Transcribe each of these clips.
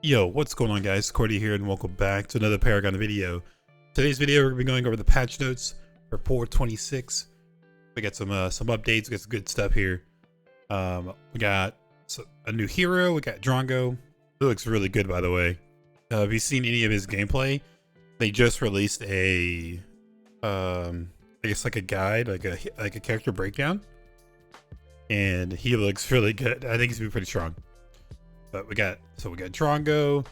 Yo, what's going on, guys? Cordy here, and welcome back to another Paragon video. Today's video, we're gonna be going over the patch notes for 4.26. We got some updates. We got some good stuff here. We got a new hero. We got Drongo. It looks really good, by the way. Have you seen any of his gameplay? They just released a, I guess like a guide, like a character breakdown, and he looks really good. I think he's gonna be pretty strong. But we got Drongo.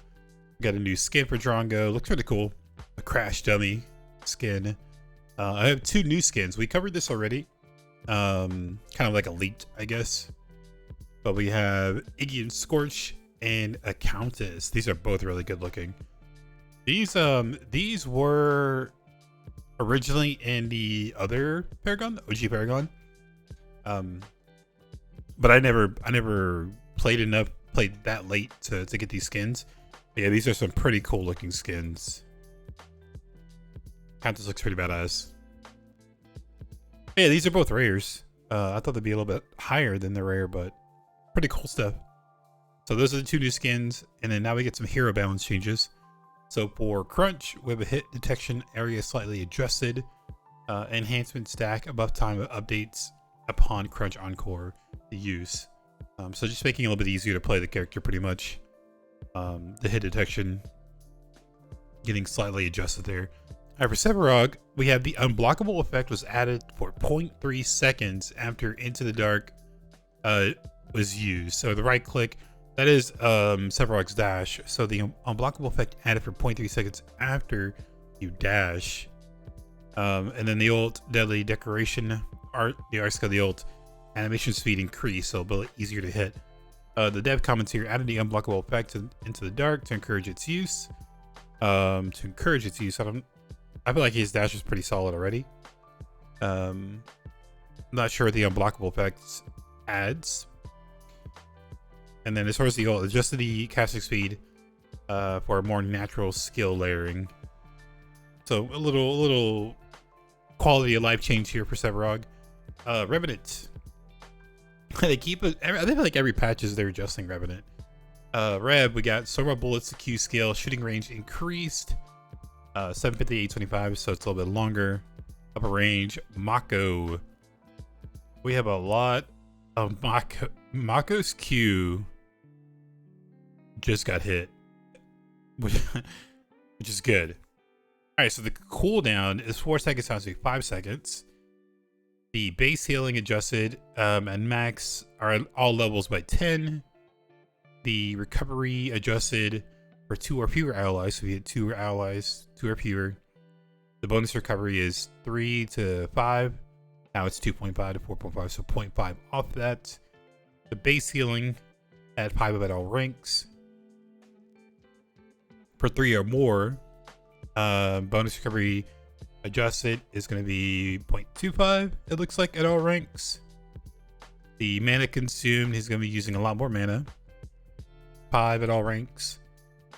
We got a new skin for Drongo. Looks really cool. A crash dummy skin. I have two new skins. We covered this already. Kind of like a leaked, I guess. But we have Iggy and Scorch and a Countess. These are both really good looking. These were originally in the other Paragon, the OG Paragon. But I never played that late to get these skins. But yeah, these are some pretty cool looking skins. Countess looks pretty badass. Yeah, these are both rares. I thought they'd be a little bit higher than the rare, but pretty cool stuff. So those are the two new skins, and then now we get some hero balance changes. So for Crunch, we have a hit detection area slightly adjusted. Enhancement stack above time updates upon Crunch Encore use. So just making it a little bit easier to play the character, pretty much. The hit detection getting slightly adjusted there. All right, for Sevarog, we have the unblockable effect was added for 0.3 seconds after Into the Dark was used. So the right click, that is Sevarog's dash. So the unblockable effect added for 0.3 seconds after you dash. And then the ult, Deadly Decoration, the art skill, the ult, animation speed increase, so a bit easier to hit. The dev comments here added the unblockable effect Into the Dark to encourage its use. I feel like his dash is pretty solid already. I'm not sure what the unblockable effects adds. And then as far as the ult, adjusted the casting speed for a more natural skill layering. So a little quality of life change here for Sevarog. Revenant. They keep it. I think like every patch is they're adjusting Revenant. Rev, we got several bullets to Q scale, shooting range increased. 750, 825, so it's a little bit longer. Upper range. Mako. We have a lot of Mako. Mako's Q just got hit, which is good. All right, so the cooldown is 4 seconds down to 5 seconds. The base healing adjusted and max are at all levels by 10. The recovery adjusted for 2 or fewer allies. So we hit 2 allies, 2 or fewer. The bonus recovery is 3 to 5. Now it's 2.5 to 4.5, so 0.5 off that. The base healing at 5 at all ranks. For 3 or more, bonus recovery adjusted is going to be 0.25, it looks like, at all ranks. The mana consumed, he's going to be using a lot more mana. 5 at all ranks.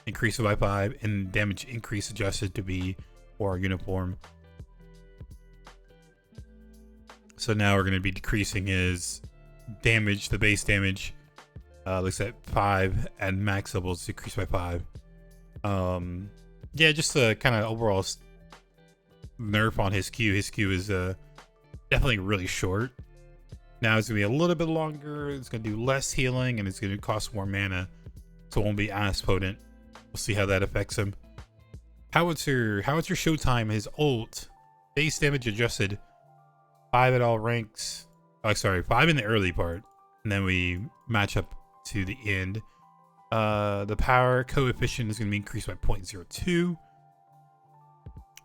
Increase it by 5, and damage increase adjusted to be more uniform. So now we're going to be decreasing his damage, the base damage. Looks at 5, and max levels decreased by 5. Yeah, just a kind of overall nerf on his Q. His Q is definitely really short. Now it's gonna be a little bit longer. It's gonna do less healing, and it's gonna cost more mana, so it won't be as potent. We'll see how that affects him. Howitzer Showtime, his ult, base damage adjusted, 5 at all ranks. Oh, sorry, 5 in the early part, and then we match up to the end. The power coefficient is gonna be increased by 0.02.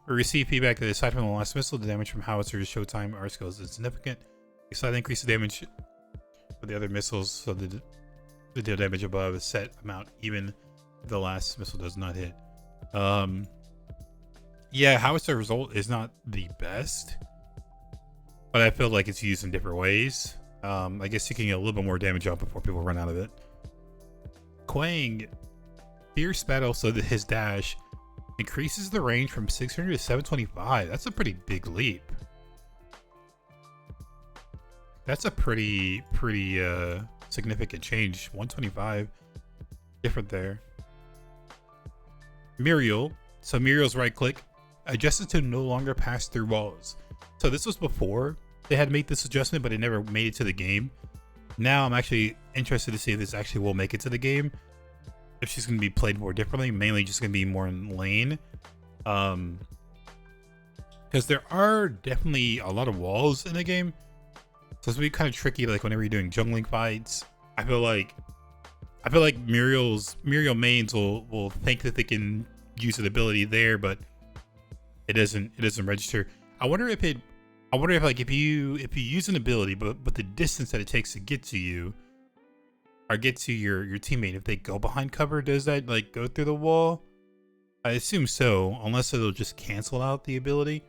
We receive feedback that aside from the last missile, the damage from Howitzer's Showtime art skill is insignificant. We slightly increase the damage for the other missiles, so the deal damage above is set amount even if the last missile does not hit. Yeah, Howitzer result is not the best, but I feel like it's used in different ways. I guess you can get a little bit more damage out before people run out of it. Quang, Fierce Battle, so that his dash increases the range from 600 to 725. That's a pretty big leap. That's a pretty significant change. 125 different there. Muriel. So Muriel's right click adjusted to no longer pass through walls. So this was before they had made this adjustment, but it never made it to the game. Now I'm actually interested to see if this actually will make it to the game. If she's going to be played more differently, mainly just going to be more in lane. Because there are definitely a lot of walls in the game. So it's going to be kind of tricky, like whenever you're doing jungling fights. I feel like Muriel mains will think that they can use an ability there, but it doesn't register. I wonder if like if you use an ability, but the distance that it takes to get to you or get to your teammate, if they go behind cover, does that like go through the wall? I assume so, unless it'll just cancel out the ability.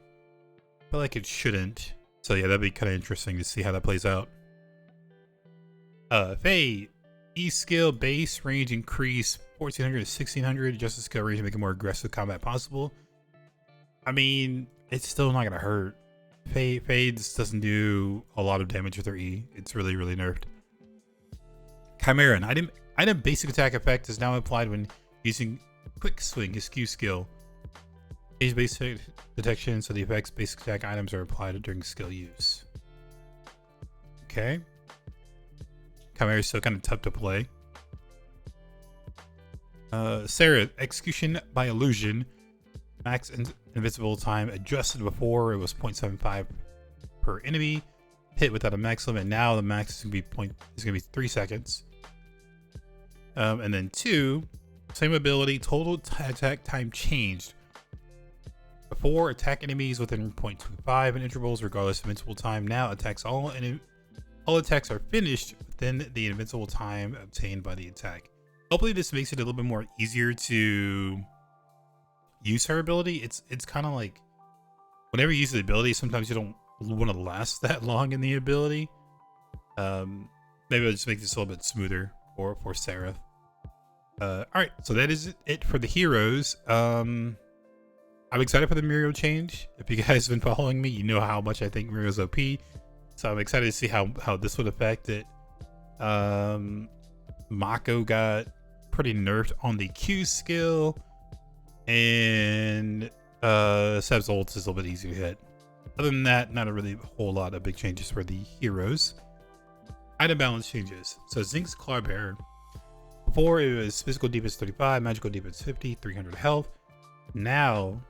But like it shouldn't. So yeah, that'd be kind of interesting to see how that plays out. Faye, E skill base range increase 1400 to 1600. Adjust the skill range to make a more aggressive combat possible. I mean, it's still not gonna hurt. Faye just doesn't do a lot of damage with her E. It's really nerfed. Chimera, an item basic attack effect is now applied when using quick swing, his Q skill. Age basic detection, so the effects basic attack items are applied during skill use. Okay. Chimera is still kind of tough to play. Sarah, execution by illusion. Max invincible time adjusted. Before it was 0.75 per enemy. Hit without a max limit. Now the max is gonna be 3 seconds. And then 2, same ability, total attack time changed. Before, attack enemies within 0.25 in intervals regardless of invincible time. Now attacks all attacks are finished within the invincible time obtained by the attack. Hopefully this makes it a little bit more easier to use her ability. It's kind of like whenever you use the ability, sometimes you don't want to last that long in the ability. Maybe I'll just make this a little bit smoother for Seraph. All right, so that is it for the heroes. I'm excited for the Muriel change. If you guys have been following me, you know how much I think Muriel's OP. So I'm excited to see how this would affect it. Mako got pretty nerfed on the Q skill. And Seb's ult is a little bit easier to hit. Other than that, not a really whole lot of big changes for the heroes. Item balance changes. So Zinx's Clawbearer. Before it was physical defense 35, magical defense 50, 300 health. Now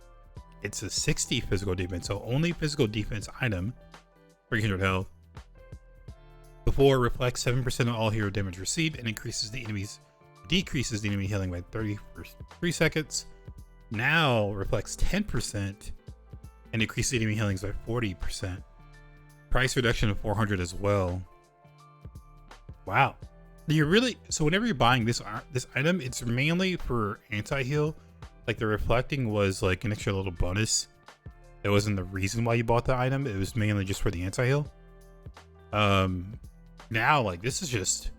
it's a 60 physical defense. So only physical defense item, 300 health. Before reflects 7% of all hero damage received and decreases the enemy healing by 30 for 3 seconds. Now reflects 10% and decreases enemy healings by 40%. Price reduction of 400 as well. Wow. So whenever you're buying this item, it's mainly for anti-heal. Like the reflecting was like an extra little bonus. It wasn't the reason why you bought the item. It was mainly just for the anti-heal. Now like this is just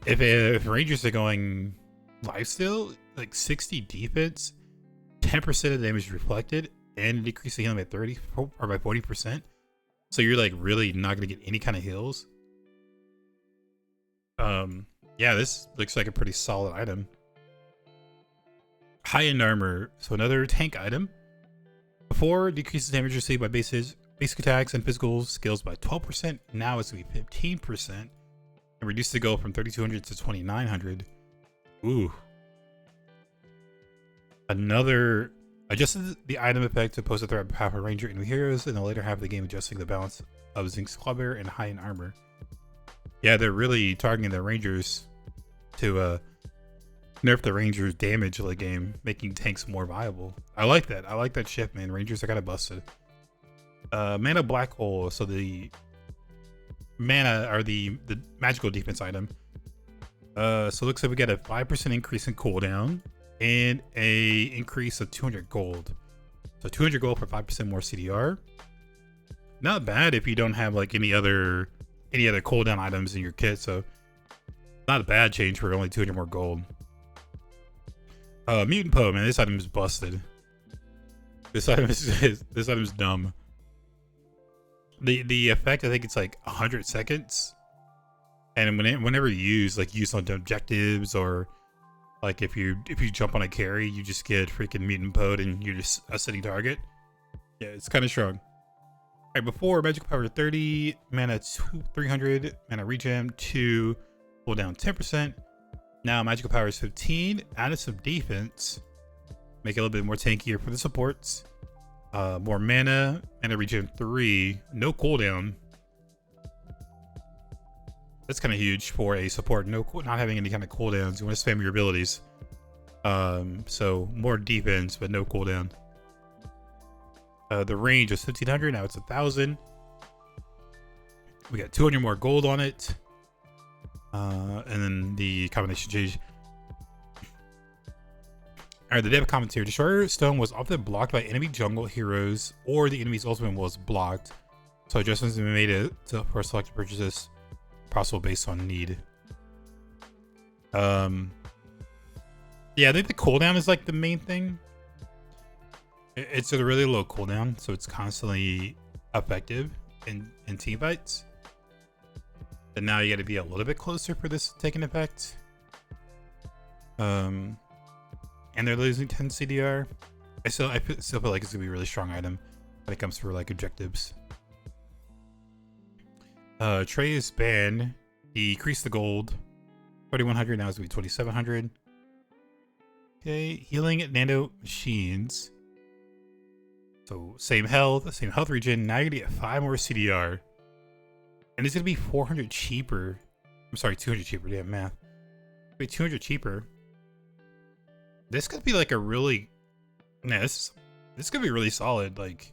if Rangers are going lifesteal, like 60 defense, 10% of the damage reflected, and decrease the healing by 30 or by 40%. So you're like really not gonna get any kind of heals. Yeah, this looks like a pretty solid item. High-end armor, so another tank item. Before, decreases damage received by basic attacks and physical skills by 12%. Now it's gonna be 15%, and reduced the goal from 3,200 to 2,900. Ooh. Another adjusted the item effect to pose a threat of powerful ranger and heroes in the later half of the game, adjusting the balance of Zinx's Clawbearer and high-end armor. Yeah, they're really targeting the rangers to nerf the rangers' damage of the game, making tanks more viable. I like that. I like that shift, man. Rangers are kind of busted. Mana Black Hole. So the mana or the magical defense item. So it looks like we got a 5% increase in cooldown and a increase of 200 gold. So 200 gold for 5% more CDR. Not bad if you don't have like any other cooldown items in your kit. So not a bad change for only 200 more gold. Mutant Poe, man, this item is busted. This item is dumb. The effect, I think it's like 100 seconds, and whenever you use on objectives or Like if you jump on a carry, you just get freaking mutant pod and you're just a sitting target. Yeah, it's kind of strong. All right, before magical power 30, mana 300, mana regen 2, cooldown 10%. Now magical power is 15, added some defense, make it a little bit more tankier for the supports. More mana, mana regen 3, no cooldown. That's kind of huge for a support. Not having any kind of cooldowns. You want to spam your abilities. So more defense, but no cooldown. The range is 1500. Now it's 1000. We got 200 more gold on it. And then the combination change. Alright, the dev commentary. Destroyer Stone was often blocked by enemy jungle heroes, or the enemy's ultimate was blocked. So adjustments have been made for selected purchases possible based on need. Yeah, I think the cooldown is like the main thing. It's a really low cooldown, so it's constantly effective in team fights. But now you got to be a little bit closer for this to take an effect. And they're losing 10 CDR. I still feel like it's gonna be a really strong item when it comes for like objectives. Trey is banned. Decrease the gold. 3100, now it's gonna be 2700. Okay, healing nano machines. So same health regen. Now you're gonna get 5 more CDR. And it's gonna be 400 cheaper. I'm sorry, 200 cheaper. Damn math. It'll be 200 cheaper. This could be like a really, nah, this could be really solid. Like,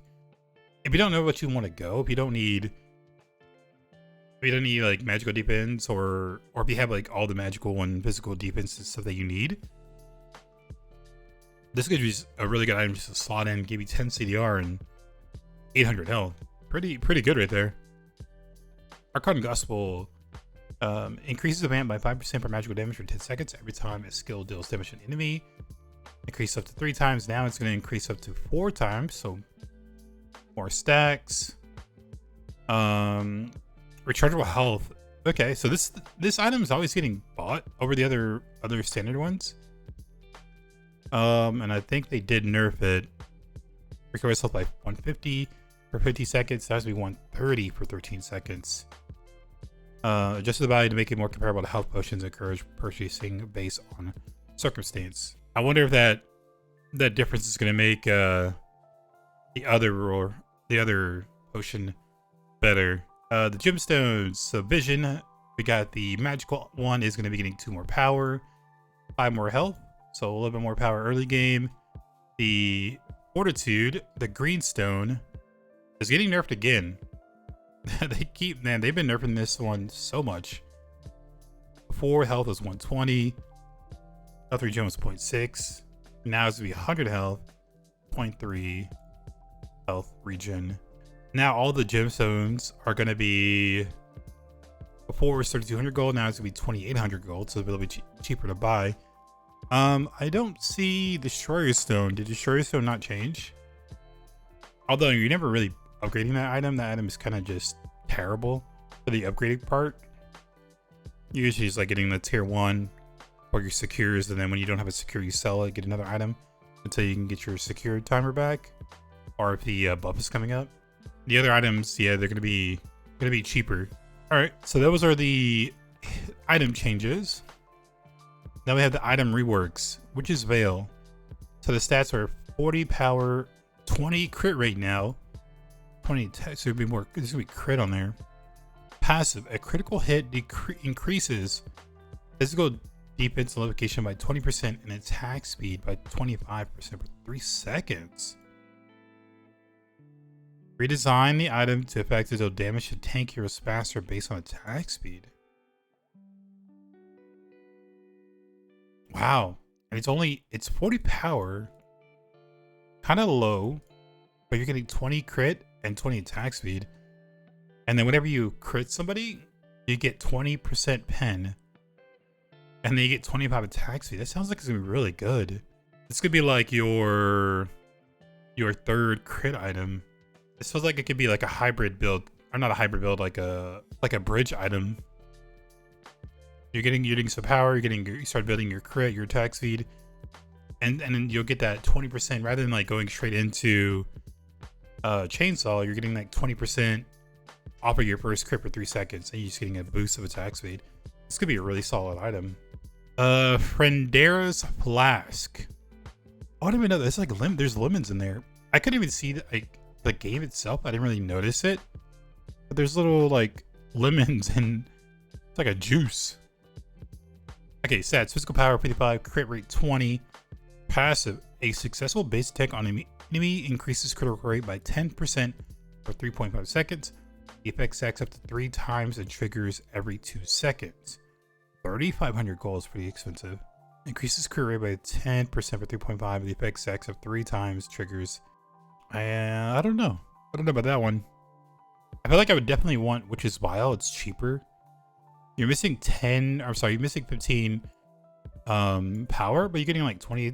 if you don't know what you want to go, if you don't need like magical defense, or if you have like all the magical and physical defense and stuff that you need, this could be a really good item just to slot in, give you 10 CDR and 800 health. Pretty good right there. Archon Gospel increases the amount by 5% for magical damage for 10 seconds every time a skill deals damage to an enemy. Increase up to 3 times. Now it's going to increase up to 4 times, so more stacks. Rechargeable health. Okay, so this item is always getting bought over the other standard ones. And I think they did nerf it. Recovers health by 150 for 50 seconds. That has to be 130 for 13 seconds. Adjusted the value to make it more comparable to health potions. Encourage purchasing based on circumstance. I wonder if that difference is going to make the other potion better. The gemstones. So vision. We got the magical one is going to be getting 2 more power, 5 more health. So a little bit more power early game. The fortitude, the green stone, is getting nerfed again. They've been nerfing this one so much. Before, health was 120. Health regen was 0.6. Now it's gonna be 100 health, 0.3 health regen. Now all the gemstones are gonna be, before it was 3,200 gold, now it's gonna be 2,800 gold, so it'll be cheaper to buy. I don't see Destroyer Stone. Did Destroyer Stone not change? Although you're never really upgrading that item. That item is kind of just terrible for the upgrading part. You usually just like getting the tier 1 or your secures, and then when you don't have a secure, you sell it, get another item until you can get your secure timer back, or if the buff is coming up. The other items, yeah, they're gonna be cheaper. All right, so those are the item changes. Now we have the item reworks, which is Veil. So the stats are 40 power, 20 crit rate now, 20 attack, so there's gonna be crit on there. Passive, a critical hit increases physical defense nullification by 20% and attack speed by 25% for 3 seconds. Redesign the item to affect it so damage to tank heroes faster based on attack speed. Wow. And it's 40 power. Kind of low, but you're getting 20 crit and 20 attack speed. And then whenever you crit somebody, you get 20% pen. And then you get 25 attack speed. That sounds like it's gonna be really good. This could be like your third crit item. This feels like it could be like a hybrid build, or not a hybrid build, like a bridge item. You're getting some power. You start building your crit, your attack speed, and then you'll get that 20% rather than like going straight into chainsaw. You're getting like 20% off of your first crit for 3 seconds, and you're just getting a boost of attack speed. This could be a really solid item. Frendera's Flask. I don't even know. There's like there's lemons in there. I couldn't even see the game itself. I didn't really notice it, but there's little like lemons and it's like a juice. Okay, stats: physical power 55, crit rate 20, passive: a successful base attack on an enemy increases critical rate by 10% for 3.5 seconds. The effect stacks up to 3 times and triggers every 2 seconds. 3,500 gold is pretty expensive. Increases crit rate by 10% for 3.5. The effect stacks up 3 times, triggers. I don't know. I don't know about that one. I feel like I would definitely want Witch's Vial. It's cheaper. You're missing 10. I'm sorry, you're missing 15 power, but you're getting like 20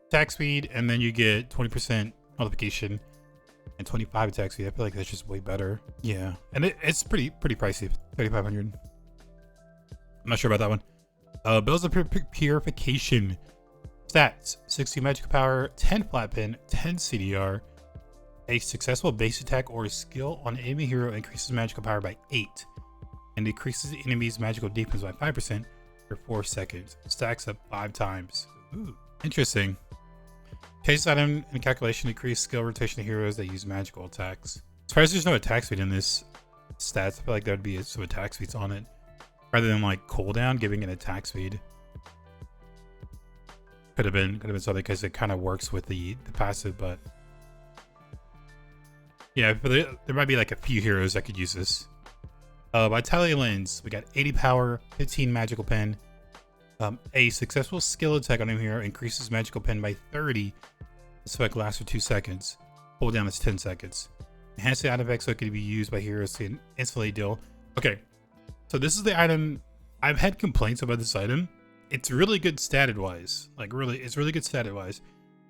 attack speed, and then you get 20% multiplication and 25 attack speed. I feel like that's just way better. Yeah, and it's pretty pricey. 3,500. I'm not sure about that one. Bills of Purification. Stats: 60 magic power, 10 flat pin, 10 CDR. A successful base attack or skill on an enemy hero increases magical power by 8 and decreases the enemy's magical defense by 5% for 4 seconds. Stacks up 5 times. Ooh, interesting. Change item and calculation decrease skill rotation of heroes that use magical attacks. As far as there's no attack speed in this stats, I feel like there would be some attack speeds on it rather than like cooldown giving it attack speed. Could have been something because it kind of works with the passive, but yeah, but there might be like a few heroes that could use this. Vitality Lens. We got 80 power, 15 magical pen. A successful skill attack on a hero increases magical pen by 30. This effect lasts for 2 seconds. Hold down is 10 seconds. Enhance the item effect so it can be used by heroes to instantly deal. Okay, so this is the item. I've had complaints about this item. It's really good statted wise. Like it's really good statted wise.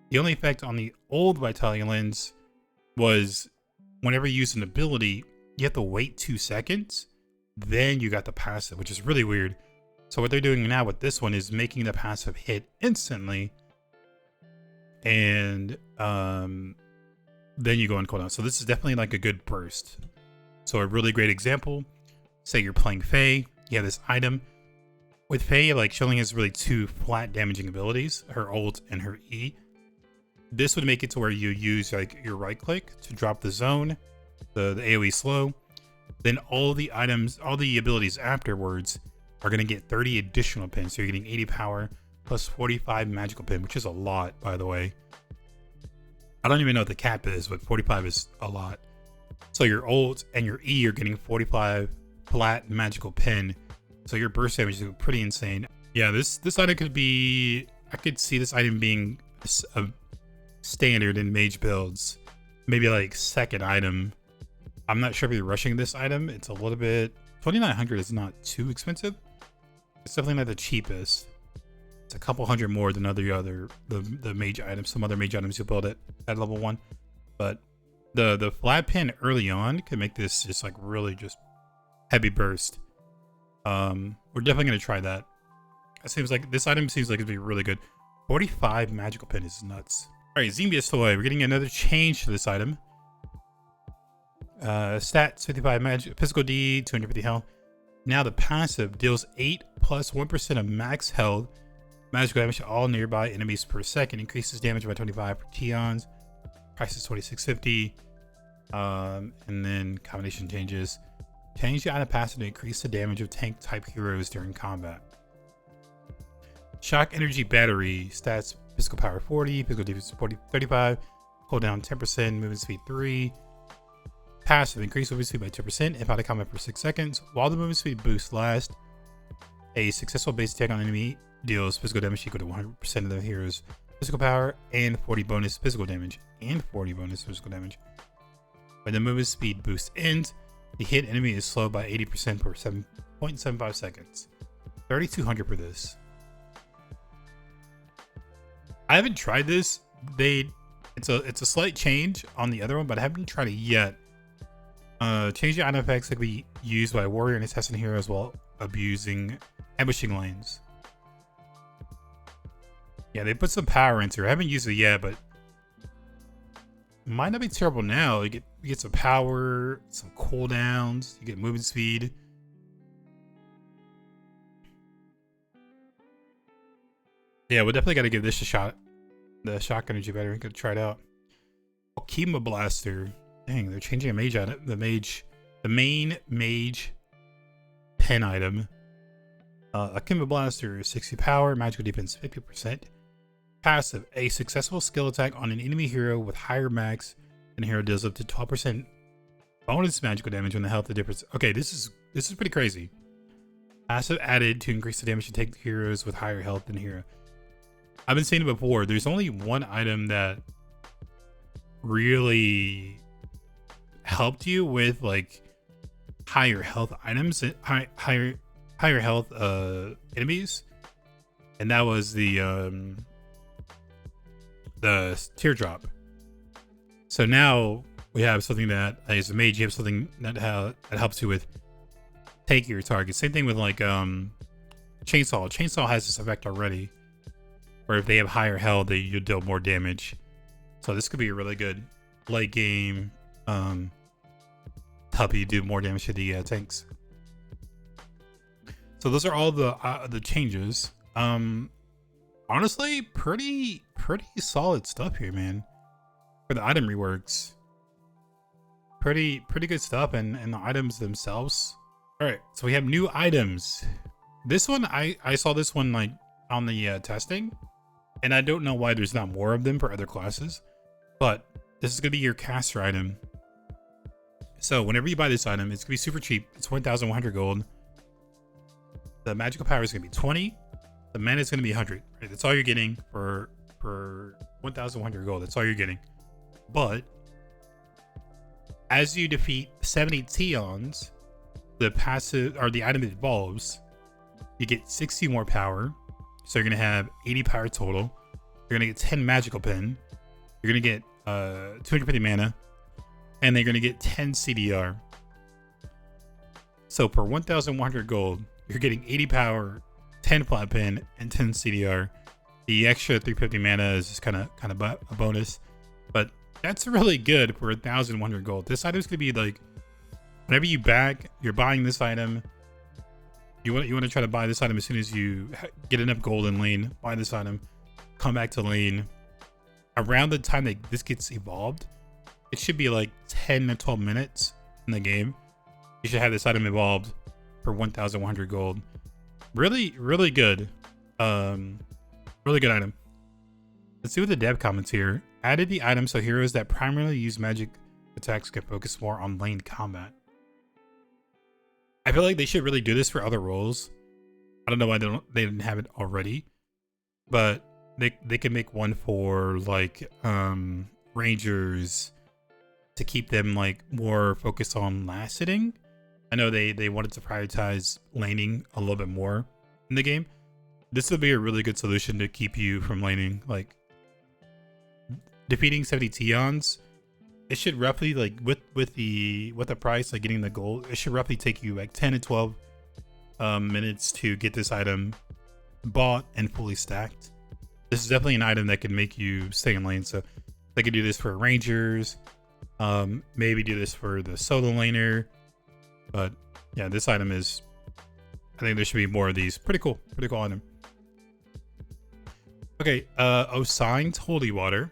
The only effect on the old Vitality Lens was whenever you use an ability, you have to wait 2 seconds. Then you got the passive, which is really weird. So what they're doing now with this one is making the passive hit instantly. And then you go on cooldown. So this is definitely like a good burst. So a really great example. Say you're playing Faye. You have this item. With Faye, like she only has really 2 flat damaging abilities, her ult and her E. This would make it to where you use like your right click to drop the zone, the AoE slow. Then all the items, all the abilities afterwards are going to get 30 additional pins. So you're getting 80 power plus 45 magical pin, which is a lot, by the way. I don't even know what the cap is, but 45 is a lot. So your ult and your E are getting 45 flat magical pin. So your burst damage is pretty insane. Yeah, this item could be, I could see this item being a standard in mage builds. Maybe like second item. I'm not sure if you're rushing this item. It's a little bit, 2,900 is not too expensive. It's definitely not the cheapest. It's a couple hundred more than the mage items. Some other mage items you build it at level 1. But the flat pin early on can make this just like really just heavy burst. We're definitely gonna try that. It seems like this item seems like it'd be really good. 45 magical pin is nuts. All right, Xembius Toy. We're getting another change to this item. Stats 55 magic, physical D 250 health. Now the passive deals 8 plus 1% of max health magical damage to all nearby enemies per second. Increases damage by 25 for Tions. Price is 26.50. And then combination changes. Change the item passive to increase the damage of tank type heroes during combat. Shock Energy Battery. Stats physical power 40, physical defense 35. Hold down 10%, movement speed 3. Passive, increase movement speed by 2% if out of combat for 6 seconds. While the movement speed boost lasts, a successful base attack on enemy deals physical damage equal to 100% of the hero's physical power and 40 bonus physical damage. When the movement speed boost ends, the hit enemy is slowed by 80% per 7.75 seconds. 3,200 for this. I haven't tried this. It's a slight change on the other one, but I haven't tried it yet. Change the item effects that can be used by warrior and assassin heroes while abusing ambushing lanes. Yeah, they put some power into it. I haven't used it yet, but might not be terrible now. You get some power, some cooldowns, you get movement speed. Yeah, we definitely got to give this a shot. The shock energy better. Gotta try it out. Alchema Blaster. Dang, they're changing a mage on it. The main mage pen item. Alchema Blaster is 60 power, magical defense 50%. Passive, a successful skill attack on an enemy hero with higher max than hero deals up to 12% bonus magical damage when the health difference. Okay, this is pretty crazy. Passive added to increase the damage to take heroes with higher health than hero. I've been saying it before. There's only one item that really helped you with like higher health items, higher health enemies, and that was the teardrop. So now we have something that, as a mage, you have something that helps you with take your target. Same thing with like chainsaw. Chainsaw has this effect already, where if they have higher health, you deal more damage. So this could be a really good late game help you do more damage to the tanks. So those are all the changes. Honestly, pretty solid stuff here, man. For the item reworks, pretty good stuff, and the items themselves. All right, so we have new items. This one, I saw this one like on the testing, and I don't know why there's not more of them for other classes, but this is gonna be your caster item. So whenever you buy this item, it's gonna be super cheap. It's 1,100 gold. The magical power is gonna be 20. The mana is gonna be 100. Right? That's all you're getting for 1,100 gold. That's all you're getting. But as you defeat 70 Tions, the passive or the item evolves. You get 60 more power. So you're gonna have 80 power total. You're gonna get 10 magical pen. You're gonna get 250 mana, and they're gonna get 10 CDR. So for 1,100 gold, you're getting 80 power, 10 flat pen, and 10 CDR. The extra 350 mana is just kind of a bonus, but that's really good for 1,100 gold. This item's gonna be like, whenever you're buying this item. You want to try to buy this item as soon as you get enough gold in lane. Buy this item, come back to lane. Around the time that this gets evolved, it should be like 10 to 12 minutes in the game. You should have this item evolved for 1,100 gold. Really good. Really good item. Let's see what the dev comments here. Added the item so heroes that primarily use magic attacks can focus more on lane combat. I feel like they should really do this for other roles. I don't know why they didn't have it already, but they could make one for like rangers to keep them like more focused on last hitting. I know they wanted to prioritize laning a little bit more in the game. This would be a really good solution to keep you from laning. Like defeating 70 Tions, it should roughly, like with the price, like getting the gold, it should roughly take you like 10 to 12 minutes to get this item bought and fully stacked. This is definitely an item that can make you stay in lane. So they could do this for rangers, maybe do this for the solo laner. But yeah, this item is, I think there should be more of these. Pretty cool item. Okay, Osigned Holy Water.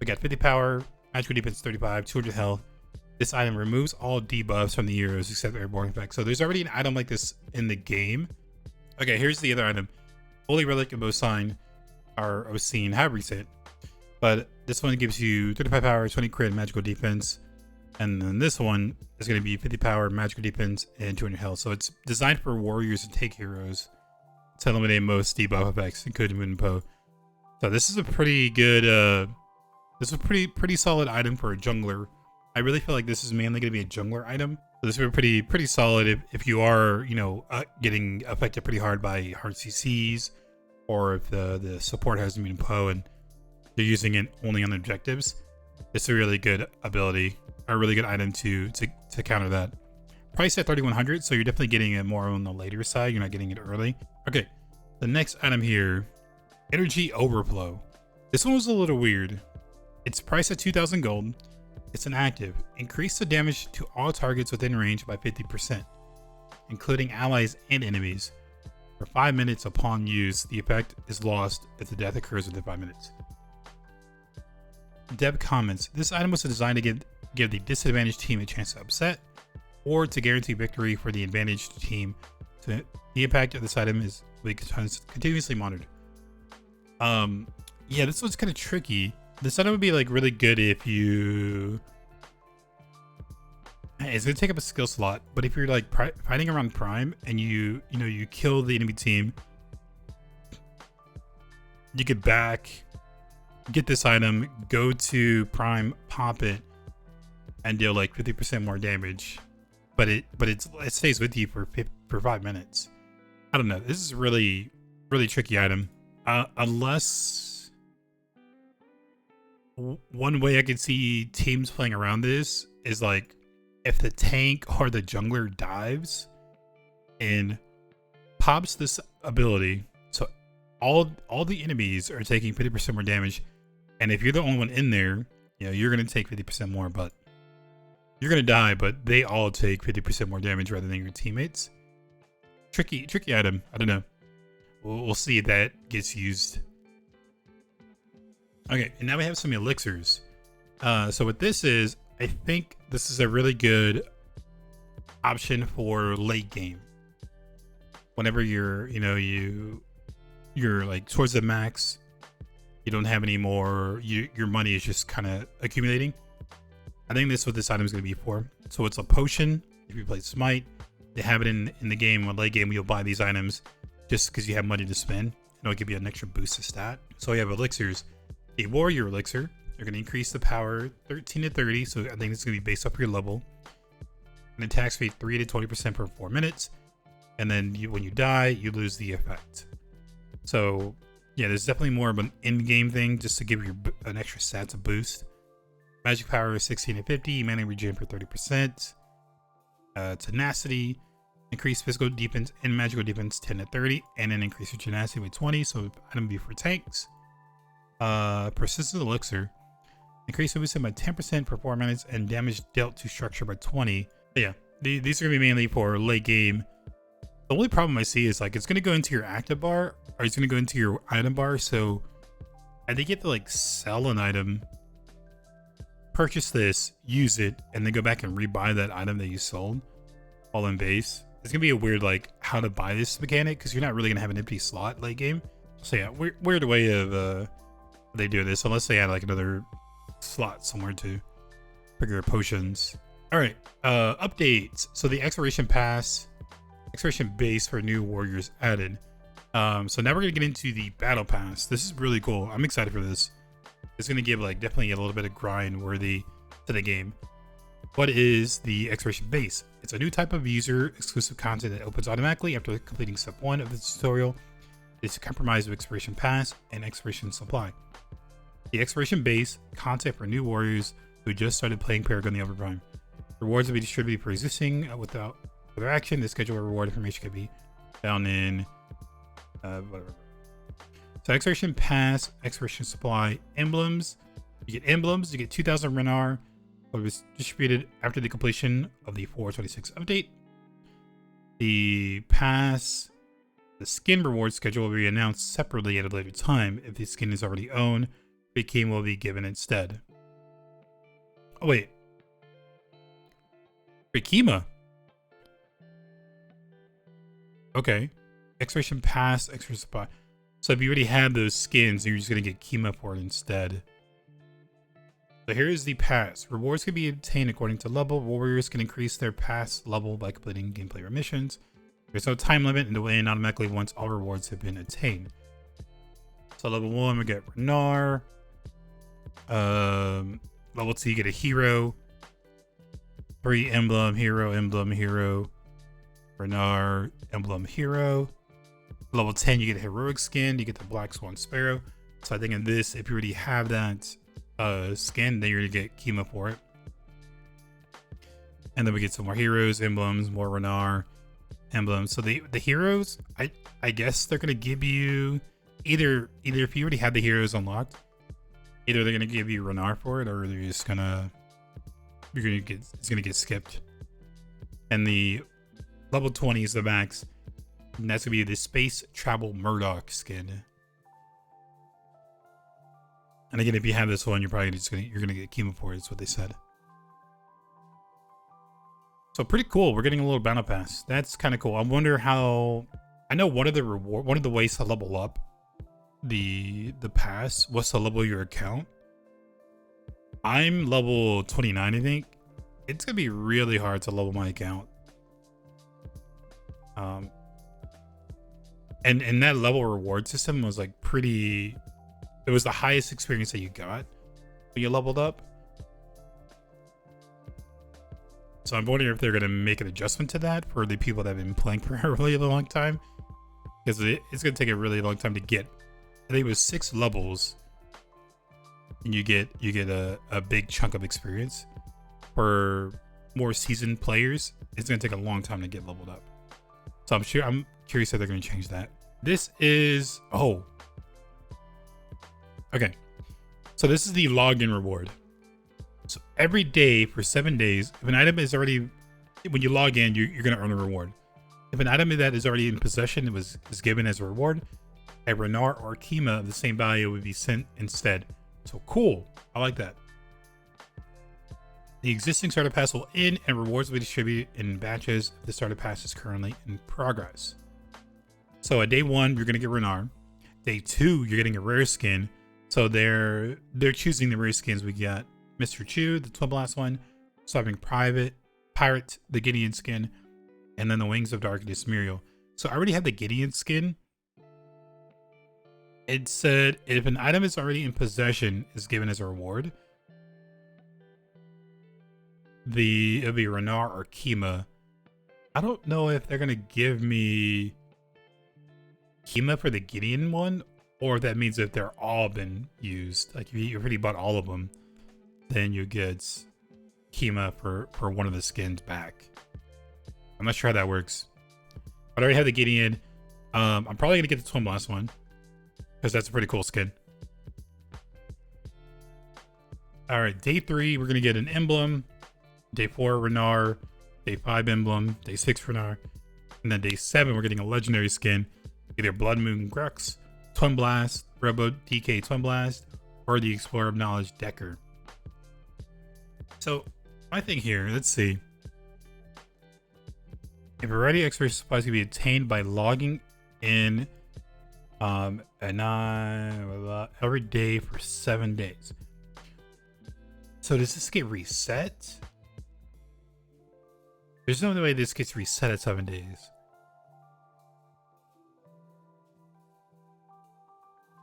We got 50 power, magical defense 35, 200 health. This item removes all debuffs from the heroes except airborne effects. So there's already an item like this in the game. Okay, here's the other item. Holy Relic of Osigned, or Osine, however you say it. But this one gives you 35 power, 20 crit, magical defense. And then this one is going to be 50 power, magical defense, and 200 health. So it's designed for warriors and take heroes to eliminate most debuff effects, including Moon and Poe. So this is a pretty good, this is a pretty solid item for a jungler. I really feel like this is mainly going to be a jungler item. So this would be pretty solid if you are, you know, getting affected pretty hard by hard CCs, or if the support has Moon and Poe and you're using it only on objectives. It's a really good ability, a really good item to counter that. priced at 3,100, so you're definitely getting it more on the later side. You're not getting it early. Okay, the next item here, Energy Overflow. This one was a little weird. It's priced at 2,000 gold. It's an active. Increase the damage to all targets within range by 50%, including allies and enemies. For 5 minutes upon use, the effect is lost if the death occurs within 5 minutes. Deb comments, this item was designed to give the disadvantaged team a chance to upset, or to guarantee victory for the advantaged team. So the impact of this item is continuously monitored. Yeah, this one's kind of tricky. This item would be like really good if you... It's gonna take up a skill slot, but if you're like fighting around Prime and you kill the enemy team, you get back, get this item, go to Prime, pop it, and deal like 50% more damage. But it stays with you for 5 minutes. I don't know. This is really tricky item. Unless one way I could see teams playing around this is like if the tank or the jungler dives and pops this ability, so all the enemies are taking 50% more damage, and if you're the only one in there, you're gonna take 50% more, but you're gonna die, but they all take 50% more damage rather than your teammates. Tricky item. I don't know. We'll see if that gets used. Okay, and now we have some elixirs. So what this is, I think this is a really good option for late game. Whenever you're like towards the max, you don't have any more. Your money is just kind of accumulating. I think this is what this item is going to be for. So it's a potion. If you play Smite, they have it in the game. When late game, you'll buy these items just because you have money to spend. It'll give you an extra boost to stat. So we have elixirs. A warrior elixir. They're going to increase the power 13 to 30. So I think it's going to be based off your level. An attack speed 3 to 20% per 4 minutes. And then when you die, you lose the effect. So yeah, there's definitely more of an in-game thing just to give you an extra stats a boost. Magic power is 16 to 50, mana regen for 30%. Tenacity, increase physical defense and magical defense 10 to 30, and then increase your tenacity by 20. So item be for tanks. Persistent elixir, increase movement by 10% for 4 minutes and damage dealt to structure by 20. But yeah, these are gonna be mainly for late game. The only problem I see is like it's gonna go into your active bar or it's gonna go into your item bar. So I think you have to like sell an item, purchase this, use it, and then go back and rebuy that item that you sold all in base. It's gonna be a weird like how to buy this mechanic because you're not really gonna have an empty slot late game. So yeah, weird way of they do this unless they add like another slot somewhere to figure potions. All right, updates. So the expiration base for new warriors added. So now we're gonna get into the battle pass. This is really cool. I'm excited for this. It's going to give like definitely a little bit of grind worthy to the game. What is the expiration base? It's a new type of user exclusive content that opens automatically after completing step 1 of the tutorial. It's a compromise of expiration pass and expiration supply. The expiration base content for new warriors who just started playing Paragon The Overprime. Rewards will be distributed for existing without further action. The schedule of reward information can be found in whatever. So expiration pass, expiration supply, emblems. You get emblems, you get 2,000 Renar. It was distributed after the completion of the 426 update. The pass, the skin reward schedule will be announced separately at a later time. If the skin is already owned, the king will be given instead. Oh wait. Rikima. Okay. Expiration pass, expiration supply. So if you already have those skins, you're just going to get Kima for it instead. So here's the pass. Rewards can be obtained according to level. Warriors can increase their pass level by completing gameplay missions. There's no time limit and it will end automatically once all rewards have been attained. So level 1, we get Renar. Level 2, you get a hero. 3, emblem, hero, Renar, emblem, hero. Level 10, you get a heroic skin, you get the Black Swan Sparrow. So I think in this, if you already have that skin, then you're gonna get Kima for it. And then we get some more heroes, emblems, more Renar emblems. So the heroes, I guess they're gonna give you either if you already had the heroes unlocked, either they're gonna give you Renar for it, or they're just gonna it's gonna get skipped. And the level 20 is the max, and that's gonna be the Space Travel Murdoch skin. And again, if you have this one, you're probably just you're gonna get chemo for it. That's what they said. So pretty cool. We're getting a little battle pass. That's kind of cool. I wonder how. I know one of the ways to level up the pass was to level your account. I'm level 29, I think. It's gonna be really hard to level my account. And that level reward system was like pretty. It was the highest experience that you got when you leveled up. So I'm wondering if they're going to make an adjustment to that for the people that have been playing for a really long time. Because it's going to take a really long time to get. I think it was 6 levels. And you get a big chunk of experience. For more seasoned players, it's going to take a long time to get leveled up. So I'm curious if they're going to change that. This is... Oh. Okay. So this is the login reward. So every day for 7 days, if an item is already, when you log in, you're going to earn a reward. If an item that is already in possession is given as a reward, a Renar or Kima of the same value would be sent instead. So cool. I like that. The existing starter pass will end and rewards will be distributed in batches. The starter pass is currently in progress. So at day 1, you're going to get Renar. Day 2, you're getting a rare skin. So they're choosing the rare skins. We got Mr. Chu, the Twin Blast one, Swapping Pirate, the Gideon skin, and then the Wings of Darkness Muriel. So I already have the Gideon skin. It said if an item is already in possession is given as a reward, it'll be Renar or Kima. I don't know if they're gonna give me Kima for the Gideon one, or if that means that they're all been used. Like if you already bought all of them, then you get Kima for one of the skins back. I'm not sure how that works. But I already have the Gideon. I'm probably gonna get the Twin Blast one because that's a pretty cool skin. All right, day 3 we're gonna get an emblem. Day 4 Renar. Day 5 emblem. Day 6 Renar. And then day 7 we're getting a legendary skin, either Blood Moon Grux, Twin Blast, Robo DK Twin Blast, or the Explorer of Knowledge Decker. So, my thing here, let's see. If a ready expert supplies can be obtained by logging in every day for 7 days. So does this get reset? There's no way this gets reset at 7 days.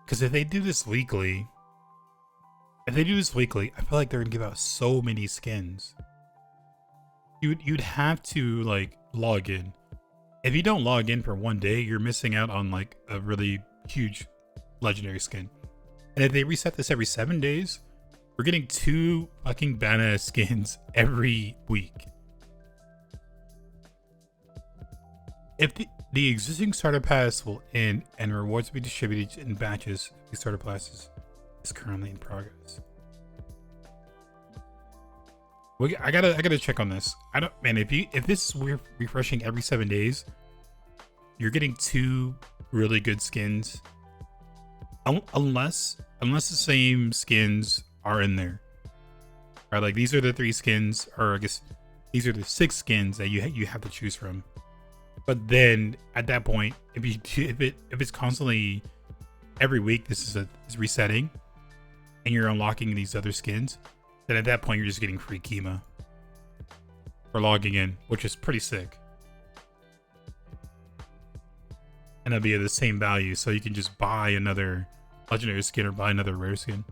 Because if they do this weekly, I feel like they're gonna give out so many skins. You'd have to like log in. If you don't log in for 1 day, you're missing out on like a really huge legendary skin. And if they reset this every 7 days, we're getting 2 fucking badass skins every week. If the existing starter pass will end and rewards will be distributed in batches, the starter pass is currently in progress. I gotta check on this. If this is refreshing every 7 days, you're getting 2 really good skins. Unless the same skins are in there. Right, like these are the 3 skins, or I guess these are the 6 skins that you have to choose from. But then at that point, if it's constantly every week this is resetting, and you're unlocking these other skins, then at that point you're just getting free Kima for logging in, which is pretty sick. And it'll be at the same value, so you can just buy another legendary skin or buy another rare skin.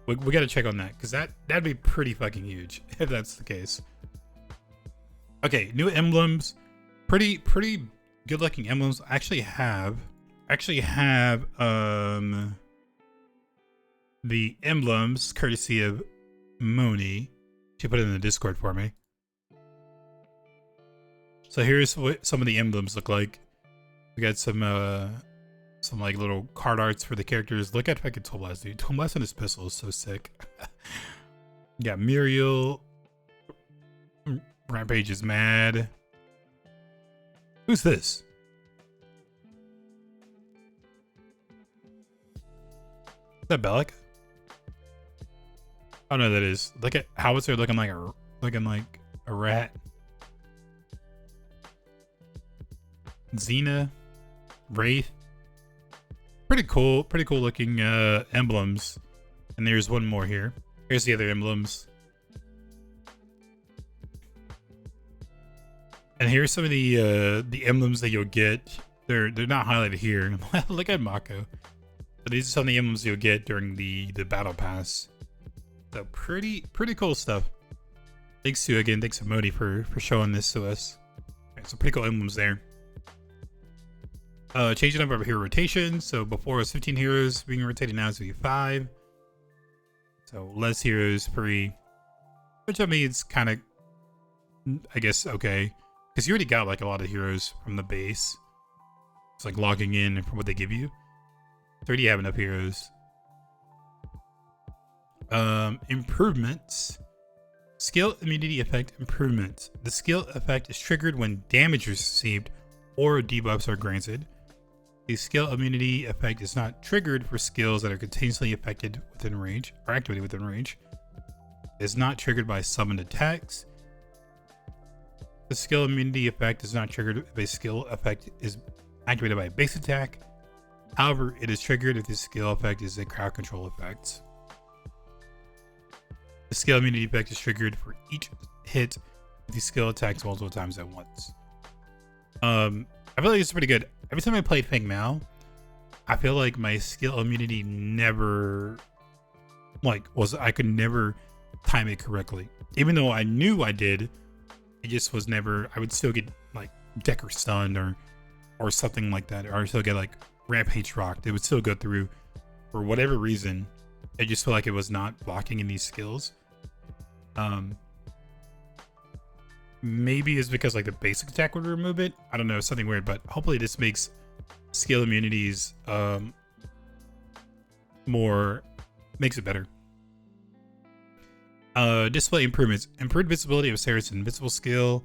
We gotta check on that, because that'd be pretty fucking huge if that's the case. Okay, new emblems. Pretty good looking emblems. I actually have the emblems courtesy of Mooney. She put it in the Discord for me. So here's what some of the emblems look like. We got some like little card arts for the characters. Look at fucking Tool Blast, dude. Tool Blast on his pistol is so sick. You got Muriel. Rampage is mad. Who's this? Is that Bellic? Oh no, that is. Look at Howitzer looking like a rat. Xena, Wraith. Pretty cool looking emblems. And there's one more here. Here's the other emblems. And here's some of the emblems that you'll get. They're not highlighted here. Look at Mako. But these are some of the emblems you'll get during the battle pass. So pretty cool stuff. Thanks to Modi for showing this to us. Right, so pretty cool emblems there. Change the number of hero rotations. So before it was 15 heroes being rotated, now it's going to be 5. So less heroes free. Which I mean, it's kind of, I guess, okay. Because you already got like a lot of heroes from the base. It's like logging in from what they give you. You already have enough heroes. Improvements. Skill immunity effect improvements. The skill effect is triggered when damage is received or debuffs are granted. The skill immunity effect is not triggered for skills that are continuously affected within range or activated within range. It is not triggered by summoned attacks. The skill immunity effect is not triggered if a skill effect is activated by a base attack. However, it is triggered if the skill effect is a crowd control effect. The skill immunity effect is triggered for each hit if the skill attacks multiple times at once. I feel like it's pretty good. Every time I play Feng Mao, I feel like my skill immunity never I could never time it correctly. Even though I knew I did, it just was never. I would still get like Decker stunned or something like that, or I still get like Rampage rocked. It would still go through for whatever reason. I just feel like it was not blocking in these skills. Maybe it's because like the basic attack would remove it. I don't know, something weird, but hopefully this makes skill immunities makes it better. Display improvements. Improved visibility of Sarah's invincible skill.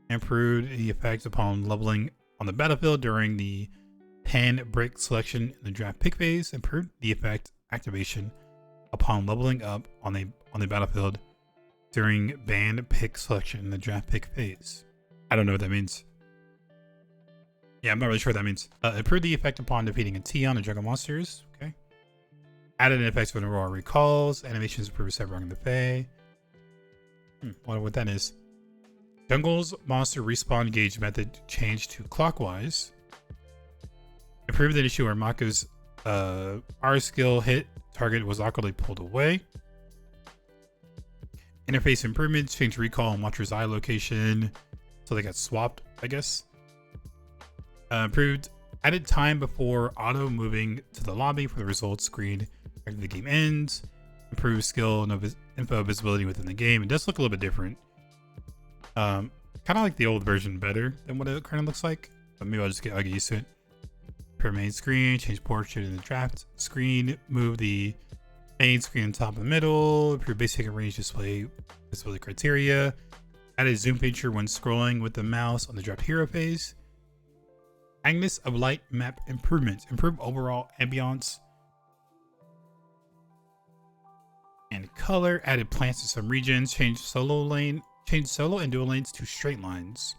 Improved the effect upon leveling on the battlefield during the pan break selection in the draft pick phase. Improved the effect activation upon leveling up on the battlefield during band pick selection in the draft pick phase. I don't know what that means. Yeah, I'm not really sure what that means. Improve the effect upon defeating a Tion and jungle monsters. Okay. Added an effect when Aurora recalls. Animations improve several in the Fae. Wonder what that is. Jungle's monster respawn gauge method changed to clockwise. Improve the issue where Mako's R skill hit target was awkwardly pulled away. Interface improvements, change recall and Watcher's Eye location. So they got swapped, I guess. Improved added time before auto moving to the lobby for the results screen after the game ends. Improved skill and info visibility within the game. It does look a little bit different. Kind of like the old version better than what it kind of looks like. But maybe I'll get used to it. Per main screen, change portrait in the draft screen. Move the main screen on top of the middle. Improve basic and range display visibility criteria. Added zoom feature when scrolling with the mouse on the draft hero phase. Agnes of Light map improvements. Improve overall ambiance and color. Added plants to some regions. Change solo and dual lanes to straight lines.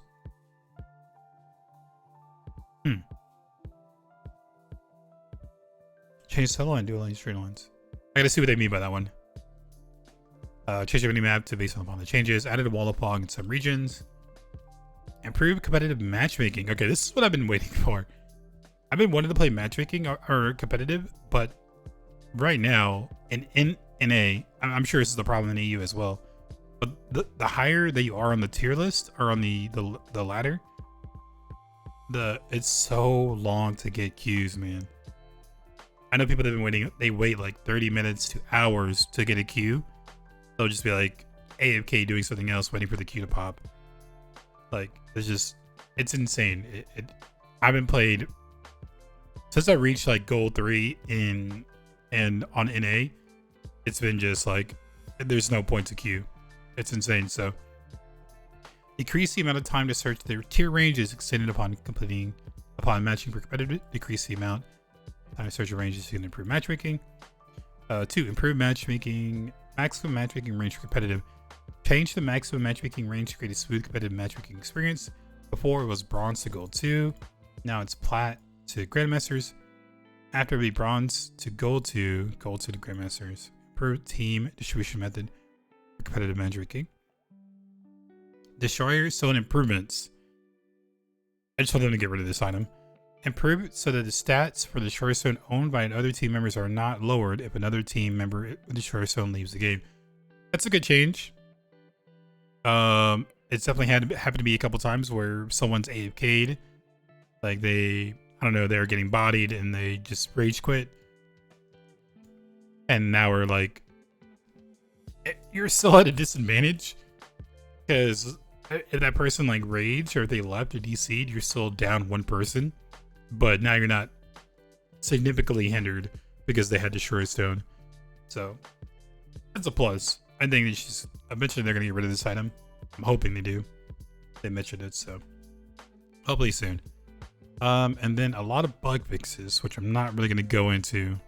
Change solo and dual lanes straight lines. I gotta see what they mean by that one. Change the map to based upon the changes. Added a wall of fog in some regions. Improved competitive matchmaking. Okay, this is what I've been waiting for. I've been wanting to play matchmaking or competitive, but right now in NA, I'm sure this is the problem in EU as well. But the higher that you are on the tier list or on the ladder, it's so long to get queues, man. I know people that have been waiting. They wait like 30 minutes to hours to get a queue. They'll just be like AFK doing something else, waiting for the queue to pop. Like, it's insane. I haven't played since I reached like gold 3 and on NA. It's been just like, there's no point to queue. It's insane. So decrease the amount of time to search. The tier range is extended upon matching for competitive. Decrease the amount of time to search a range is to improve matchmaking. 2, improve matchmaking. Maximum matchmaking range for competitive. Change the maximum matchmaking range to create a smooth competitive matchmaking experience. Before it was bronze to gold 2. Now it's plat to grandmasters. After it be bronze to gold 2 to grandmasters. Improve team distribution method for competitive matchmaking. Destroyer zone improvements. I just want them to get rid of this item. Improve it so that the stats for the destroyer zone owned by other team members are not lowered if another team member with the destroyer zone leaves the game. That's a good change. It's definitely happened to be a couple times where someone's AFK'd. Like I don't know, they're getting bodied and they just rage quit. And now we're like, you're still at a disadvantage because if that person like raged or if they left or DC'd, you're still down one person. But now you're not significantly hindered because they had Destroyer Stone. So that's a plus. I think eventually they're going to get rid of this item. I'm hoping they do. They mentioned it, so hopefully soon. And then a lot of bug fixes, which I'm not really going to go into.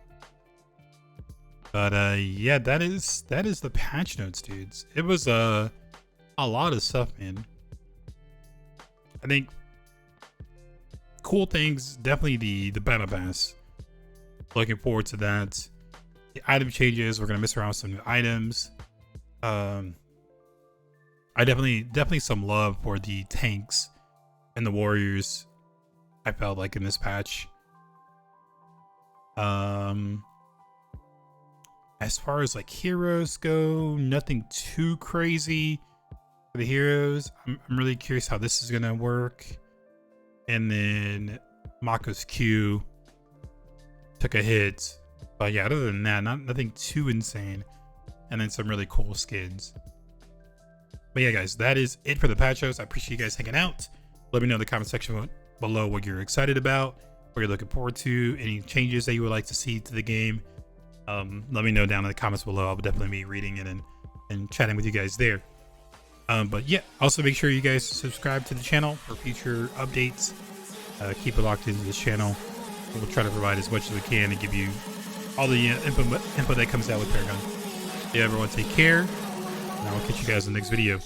But yeah, that is the patch notes, dudes. It was a lot of stuff, man. I think cool things, definitely the battle pass. Looking forward to that. The item changes, we're gonna mess around with some new items. I definitely some love for the tanks and the warriors. I felt like in this patch. As far as like heroes go, nothing too crazy for the heroes. I'm really curious how this is gonna work. And then Mako's Q took a hit. But yeah, other than that, nothing too insane. And then some really cool skins. But yeah, guys, that is it for the patch notes. I appreciate you guys hanging out. Let me know in the comment section below what you're excited about, what you're looking forward to, any changes that you would like to see to the game. Let me know down in the comments below. I'll definitely be reading it and chatting with you guys there. But yeah, also make sure you guys subscribe to the channel for future updates. Keep it locked into this channel. We'll try to provide as much as we can and give you all the info that comes out with Paragon. Yeah, everyone take care, and I will catch you guys in the next video.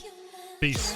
Peace.